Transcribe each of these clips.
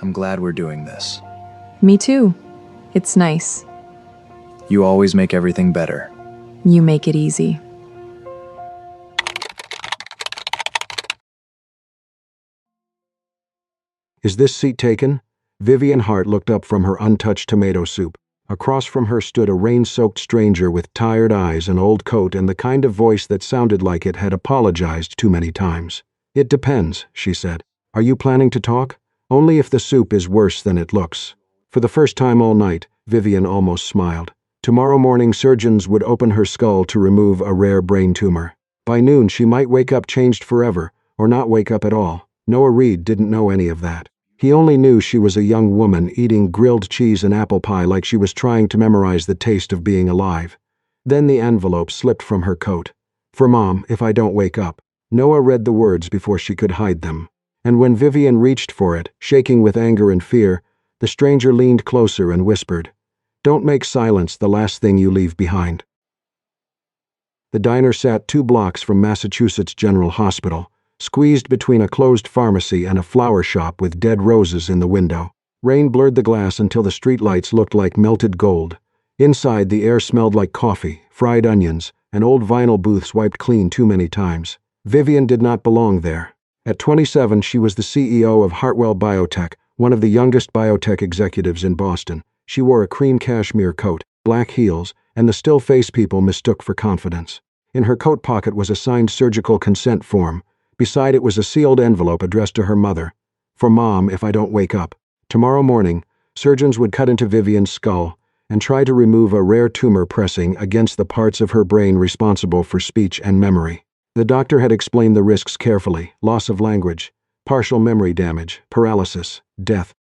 I'm glad we're doing this. Me too. It's nice. You always make everything better. You make it easy. Is this seat taken? Vivian Hart looked up from her untouched tomato soup. Across from her stood a rain-soaked stranger with tired eyes, an old coat, and the kind of voice that sounded like it had apologized too many times. "It depends," she said. "Are you planning to talk? Only if the soup is worse than it looks." For the first time all night, Vivian almost smiled. Tomorrow morning surgeons would open her skull to remove a rare brain tumor. By noon she might wake up changed forever, or not wake up at all. Noah Reed didn't know any of that. He only knew she was a young woman eating grilled cheese and apple pie like she was trying to memorize the taste of being alive. Then the envelope slipped from her coat. "For Mom, if I don't wake up." Noah read the words before she could hide them. And when Vivian reached for it, shaking with anger and fear, the stranger leaned closer and whispered, "Don't make silence the last thing you leave behind." The diner sat 2 blocks from Massachusetts General Hospital, squeezed between a closed pharmacy and a flower shop with dead roses in the window. Rain blurred the glass until the streetlights looked like melted gold. Inside, the air smelled like coffee, fried onions, and old vinyl booths wiped clean too many times. Vivian did not belong there. At 27, she was the CEO of Hartwell Biotech, one of the youngest biotech executives in Boston. She wore a cream cashmere coat, black heels, and the still face people mistook for confidence. In her coat pocket was a signed surgical consent form. Beside it was a sealed envelope addressed to her mother. "For Mom, if I don't wake up." Tomorrow morning, surgeons would cut into Vivian's skull and try to remove a rare tumor pressing against the parts of her brain responsible for speech and memory. The doctor had explained the risks carefully: loss of language, partial memory damage, paralysis, death.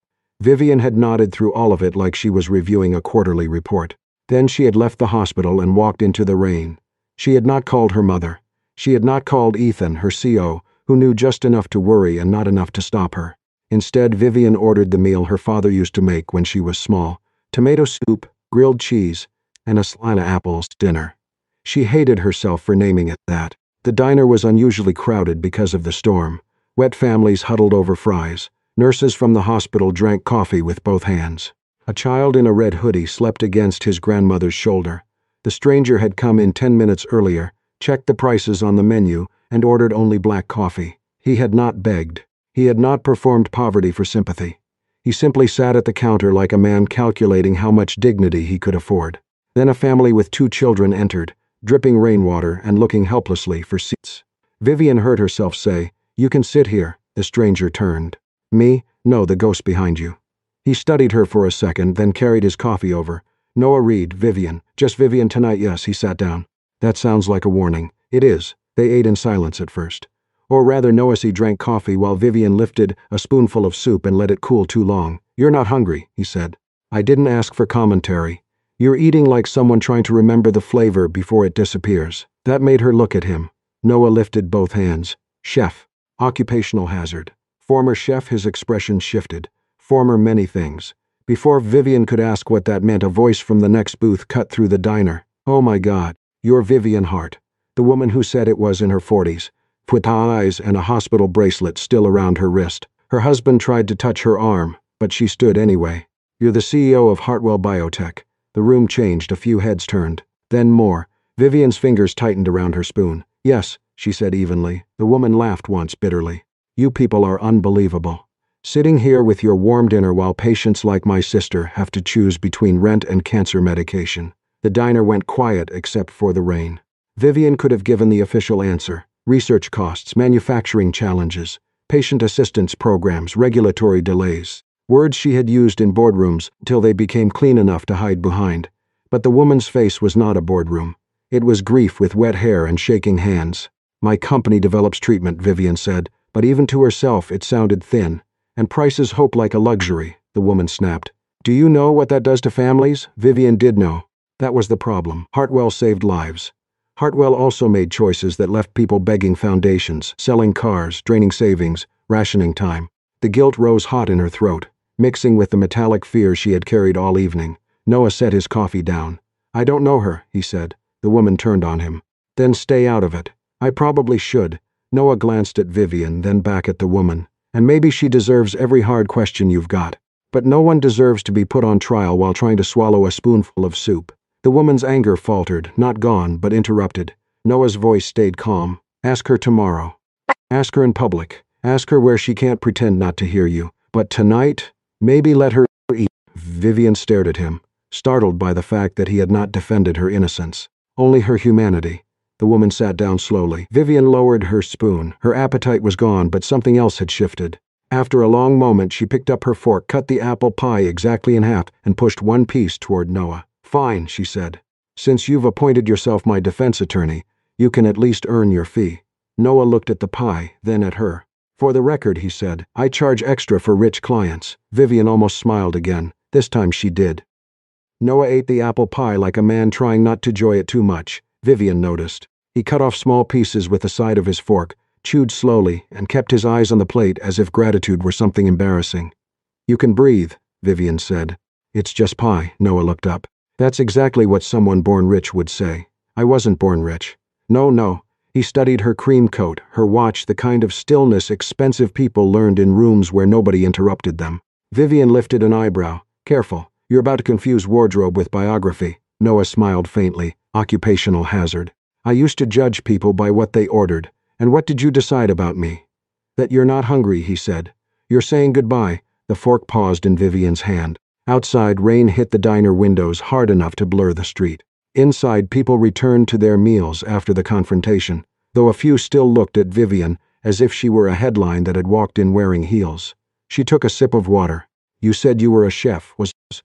Vivian had nodded through all of it like she was reviewing a quarterly report. Then she had left the hospital and walked into the rain. She had not called her mother. She had not called Ethan, her CO, who knew just enough to worry and not enough to stop her. Instead, Vivian ordered the meal her father used to make when she was small: tomato soup, grilled cheese, and a slice of apples dinner. She hated herself for naming it that. The diner was unusually crowded because of the storm. Wet families huddled over fries. Nurses from the hospital drank coffee with both hands. A child in a red hoodie slept against his grandmother's shoulder. The stranger had come in 10 minutes earlier, checked the prices on the menu, and ordered only black coffee. He had not begged. He had not performed poverty for sympathy. He simply sat at the counter like a man calculating how much dignity he could afford. Then a family with 2 children entered, dripping rainwater and looking helplessly for seats. Vivian heard herself say, "You can sit here." The stranger turned. "Me? No, the ghost behind you." He studied her for a second, then carried his coffee over. "Noah Reed, Vivian. Just Vivian tonight, yes." He sat down. "That sounds like a warning." "It is." They ate in silence at first. Or rather, Noah drank coffee while Vivian lifted a spoonful of soup and let it cool too long. "You're not hungry," he said. "I didn't ask for commentary. You're eating like someone trying to remember the flavor before it disappears." That made her look at him. Noah lifted both hands. "Chef. Occupational hazard." Former chef. His expression shifted. Former many things. Before Vivian could ask what that meant, a voice from the next booth cut through the diner. "Oh my God, you're Vivian Hart." The woman who said it was in her 40s, with eyes and a hospital bracelet still around her wrist. Her husband tried to touch her arm, but she stood anyway. "You're the CEO of Hartwell Biotech." The room changed, a few heads turned. Then more. Vivian's fingers tightened around her spoon. "Yes," she said evenly. The woman laughed once bitterly. "You people are unbelievable. Sitting here with your warm dinner while patients like my sister have to choose between rent and cancer medication." The diner went quiet except for the rain. Vivian could have given the official answer: research costs, manufacturing challenges, patient assistance programs, regulatory delays. Words she had used in boardrooms till they became clean enough to hide behind. But the woman's face was not a boardroom. It was grief with wet hair and shaking hands. "My company develops treatment," Vivian said, but even to herself it sounded thin. "And prices hope like a luxury," the woman snapped. "Do you know what that does to families?" Vivian did know. That was the problem. Hartwell saved lives. Hartwell also made choices that left people begging foundations, selling cars, draining savings, rationing time. The guilt rose hot in her throat, mixing with the metallic fear she had carried all evening. Noah set his coffee down. "I don't know her," he said. The woman turned on him. "Then stay out of it." "I probably should." Noah glanced at Vivian, then back at the woman. And maybe she deserves every hard question you've got. But no one deserves to be put on trial while trying to swallow a spoonful of soup. The woman's anger faltered, not gone, but interrupted. Noah's voice stayed calm. Ask her tomorrow. Ask her in public. Ask her where she can't pretend not to hear you. But tonight, maybe let her eat. Vivian stared at him, startled by the fact that he had not defended her innocence, only her humanity. The woman sat down slowly. Vivian lowered her spoon. Her appetite was gone, but something else had shifted. After a long moment, she picked up her fork, cut the apple pie exactly in half, and pushed one piece toward Noah. Fine, she said. Since you've appointed yourself my defense attorney, you can at least earn your fee. Noah looked at the pie, then at her. For the record, he said, I charge extra for rich clients. Vivian almost smiled again. This time she did. Noah ate the apple pie like a man trying not to enjoy it too much. Vivian noticed. He cut off small pieces with the side of his fork, chewed slowly, and kept his eyes on the plate as if gratitude were something embarrassing. You can breathe, Vivian said. It's just pie. Noah looked up. That's exactly what someone born rich would say. I wasn't born rich. No. He studied her cream coat, her watch, the kind of stillness expensive people learned in rooms where nobody interrupted them. Vivian lifted an eyebrow. Careful. You're about to confuse wardrobe with biography. Noah smiled faintly. Occupational hazard. I used to judge people by what they ordered. And what did you decide about me? That you're not hungry, he said. You're saying goodbye. The fork paused in Vivian's hand. Outside, rain hit the diner windows hard enough to blur the street. Inside, people returned to their meals after the confrontation, though a few still looked at Vivian as if she were a headline that had walked in wearing heels. She took a sip of water. You said you were a chef.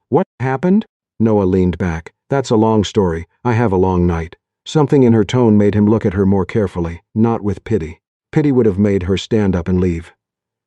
What happened? Noah leaned back. That's a long story. I have a long night. Something in her tone made him look at her more carefully, not with pity. Pity would have made her stand up and leave.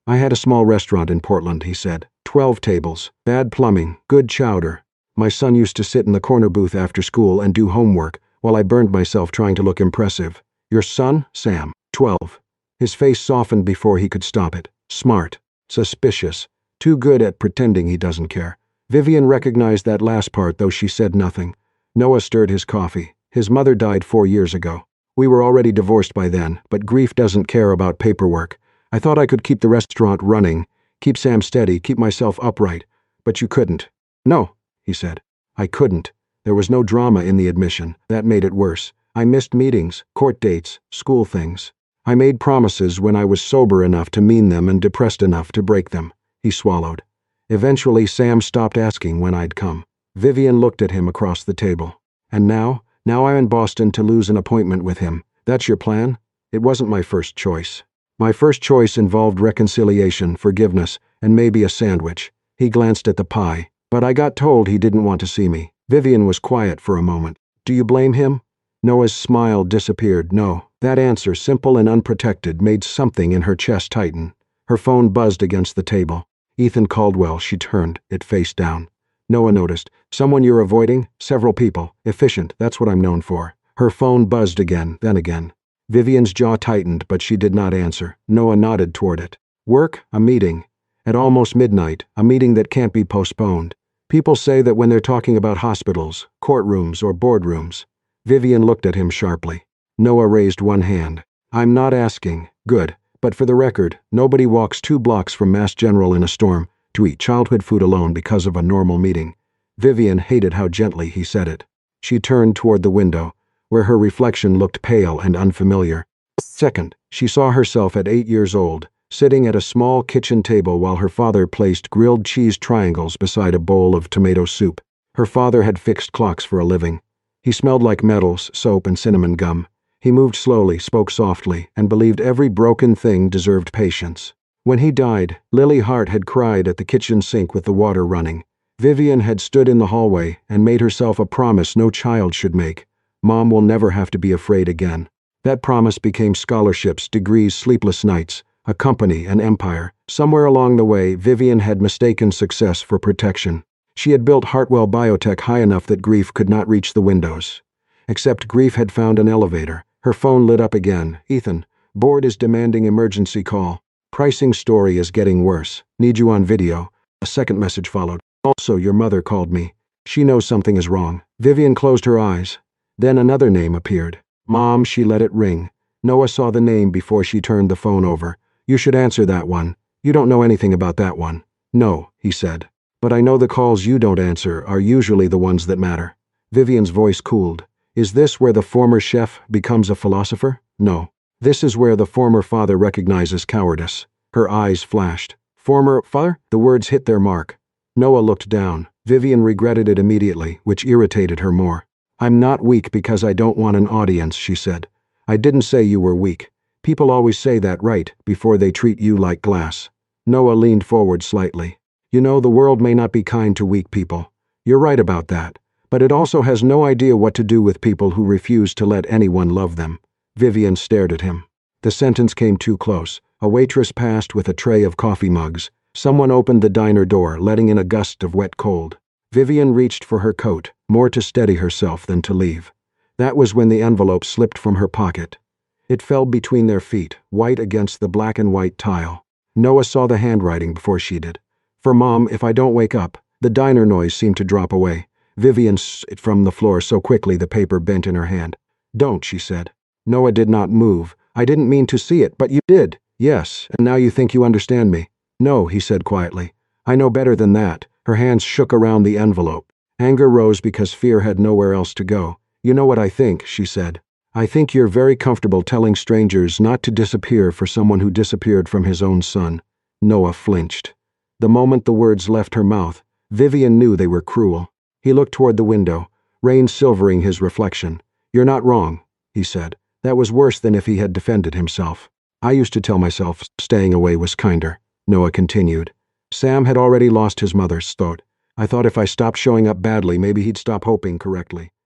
I had a small restaurant in Portland, he said. 12 tables, bad plumbing, good chowder. My son used to sit in the corner booth after school and do homework, while I burned myself trying to look impressive. Your son? Sam. 12. His face softened before he could stop it. Smart. Suspicious. Too good at pretending he doesn't care. Vivian recognized that last part, though she said nothing. Noah stirred his coffee. His mother died 4 years ago. We were already divorced by then, but grief doesn't care about paperwork. I thought I could keep the restaurant running, keep Sam steady, keep myself upright. But you couldn't. No, he said. I couldn't. There was no drama in the admission. That made it worse. I missed meetings, court dates, school things. I made promises when I was sober enough to mean them and depressed enough to break them. He swallowed. Eventually, Sam stopped asking when I'd come. Vivian looked at him across the table. And now I'm in Boston to lose an appointment with him. That's your plan? It wasn't my first choice. My first choice involved reconciliation, forgiveness, and maybe a sandwich. He glanced at the pie, but I got told he didn't want to see me. Vivian was quiet for a moment. Do you blame him? Noah's smile disappeared. No. That answer, simple and unprotected, made something in her chest tighten. Her phone buzzed against the table. Ethan Caldwell. She turned, it face down. Noah noticed. Someone you're avoiding? Several people. Efficient, that's what I'm known for. Her phone buzzed again, then again. Vivian's jaw tightened, but she did not answer. Noah nodded toward it. Work? A meeting. At almost midnight, a meeting that can't be postponed. People say that when they're talking about hospitals, courtrooms, or boardrooms. Vivian looked at him sharply. Noah raised one hand. I'm not asking. Good. But for the record, nobody walks 2 blocks from Mass General in a storm to eat childhood food alone because of a normal meeting. Vivian hated how gently he said it. She turned toward the window, where her reflection looked pale and unfamiliar. Second, she saw herself at 8 years old, sitting at a small kitchen table while her father placed grilled cheese triangles beside a bowl of tomato soup. Her father had fixed clocks for a living. He smelled like metals, soap, and cinnamon gum. He moved slowly, spoke softly, and believed every broken thing deserved patience. When he died, Lily Hart had cried at the kitchen sink with the water running. Vivian had stood in the hallway and made herself a promise no child should make. Mom will never have to be afraid again. That promise became scholarships, degrees, sleepless nights, a company, an empire. Somewhere along the way, Vivian had mistaken success for protection. She had built Hartwell Biotech high enough that grief could not reach the windows. Except grief had found an elevator. Her phone lit up again. Ethan, board is demanding emergency call. Pricing story is getting worse. Need you on video. A second message followed. Also, your mother called me. She knows something is wrong. Vivian closed her eyes. Then another name appeared. Mom. She let it ring. Noah saw the name before she turned the phone over. You should answer that one. You don't know anything about that one. No, he said. But I know the calls you don't answer are usually the ones that matter. Vivian's voice cooled. Is this where the former chef becomes a philosopher? No. This is where the former father recognizes cowardice. Her eyes flashed. Former father? The words hit their mark. Noah looked down. Vivian regretted it immediately, which irritated her more. I'm not weak because I don't want an audience, she said. I didn't say you were weak. People always say that right before they treat you like glass. Noah leaned forward slightly. You know, the world may not be kind to weak people. You're right about that. But it also has no idea what to do with people who refuse to let anyone love them. Vivian stared at him. The sentence came too close. A waitress passed with a tray of coffee mugs. Someone opened the diner door, letting in a gust of wet cold. Vivian reached for her coat, more to steady herself than to leave. That was when the envelope slipped from her pocket. It fell between their feet, white against the black and white tile. Noah saw the handwriting before she did. For Mom, if I don't wake up. The diner noise seemed to drop away. Vivian slid from the floor so quickly the paper bent in her hand. Don't, she said. Noah did not move. I didn't mean to see it, but you did. Yes, and now you think you understand me. No, he said quietly. I know better than that. Her hands shook around the envelope. Anger rose because fear had nowhere else to go. You know what I think, she said. I think you're very comfortable telling strangers not to disappear for someone who disappeared from his own son. Noah flinched. The moment the words left her mouth, Vivian knew they were cruel. He looked toward the window, rain silvering his reflection. You're not wrong, he said. That was worse than if he had defended himself. I used to tell myself staying away was kinder, Noah continued. Sam had already lost his mother's thought. I thought if I stopped showing up badly, maybe he'd stop hoping correctly.